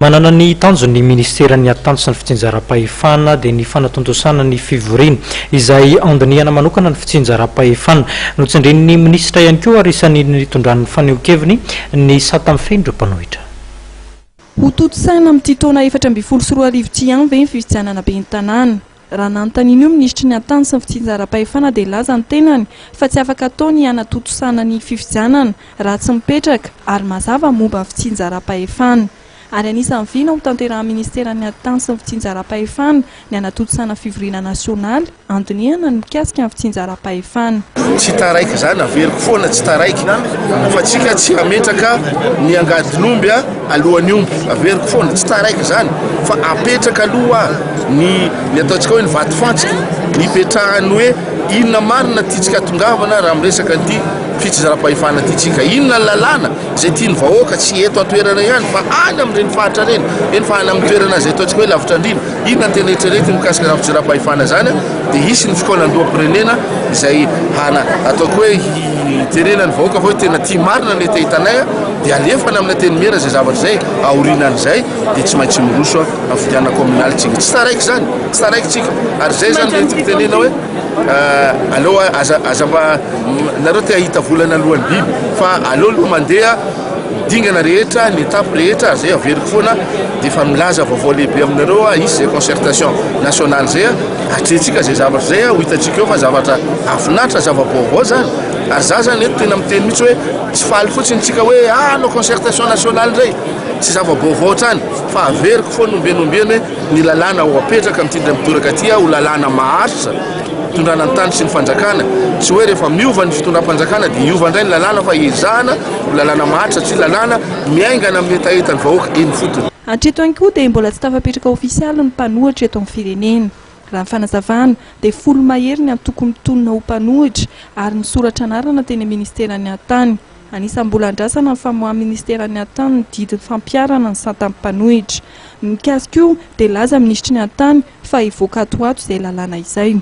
Manana ny tanjony ministeran'ny atany sy ny fitsinjaram-pahefana dia ny fanatontosanana ny fivoriana izay andinihana manokana ny fitsinjaram-pahefana notsindrin'ny minisitra ihany koa ary isan'ny nitondran'ny fanehonkeviny ny satamfendro mpanohitra. Ho totosaina amin'ity taona 2024 ty ihany ve ny fifidianana ben'ny tanàna. Raha nanontaniana io ministry ny atany sy ny fitsinjaram-pahefana dia laza ny tenany fa tsy afaka ataony hanatotosana ny fifidianana raha tsy mipetraka ary mazava momba ny fitsinjaram-pahefana. Ary anisan'ny vina ho tanterahan'ny ministeran'ny atany sy ny fitsinjaram-pahefana ny hanatotosana fivoriana nasionaly andinihana ny mikasika ny fitsinjaram-pahefana. Tsy taraiky zany averiko foana tsy taraiky fa tsika tsy ametraka ny angadin'omby alohan'ny omby averiko foana tsy taraiky zany fa apetraka aloha ny ataontsika hoe ny vatofantsika ny petrahany hoe inona marina tiatsika tongavana raha miresaka ny fitsinjaram-pahefana tytsika inona lalàna zay tiany vahoaka tsy eto atoerana ihany fa any amin'ireny faritra reny eny fa any amin'ny toerana zay ataontsika hoe lavitra andrina inona tena eritrerety mikasika raha fitsinjaram-pahefana zany dia hisy ny fikolandoam-pirenena izay ataoko hoe hiterena ny vahoaka fa hoe tena tia marina ny eta hitanay dia alefana amina teny mera zay zavatra zay aorinan'izay dia tsy maintsy miroso amin'ny fidiana kominaly tsika tsy taraiky zany tsy taraiky tsika ary zay zany le tenena hoe aloha azamba nareo te ahita volana alohan'ny biby fa aloha mandeha dingana rehetra ny étape rehetra zay averiko foana dia fa milaza vaovao lehibe aminareo isy zay concertation nationale zay atretsika zay zavatra zay ho hitantsika eo fa zavatra afinatra zava-baovao zany ary za zany eto tena miteny mihitsy hoe tsy faly fotsiny tsika hoe no concertation nationale ndray tsy zava-baovao trany fa averiko foana nombenombeny ny lalàna ho apetraka mitindra mitoraka aty ho lalàna maharitra fitondrana ny tany sy ny fanjakana tsy hoe rehefa miova ny fitondram-panjakana dia iova indray ny lalàna fa ezahana lalàna maharitra tsy lalàna miaingana amin'ny etaetany vahoaka eny fotony. Hatreto ihany koa dia mbola tsy tafapetraka ofisialy ny mpanohitra eto amin'ny firenena. Raha ny fanazavana dia folo mahery ny antoko mitonona ho mpanohitra ary ny soratra anarana teny amin'ny ministeran'ny atany. Anisan'ny mbola andrasana ny famoahan'ny ministeran'ny atany ny didiny fampiarana ny satam-panohitra. Mikasika io dia laza ministry ny atany fa hivoaka atoato izay lalàna izay.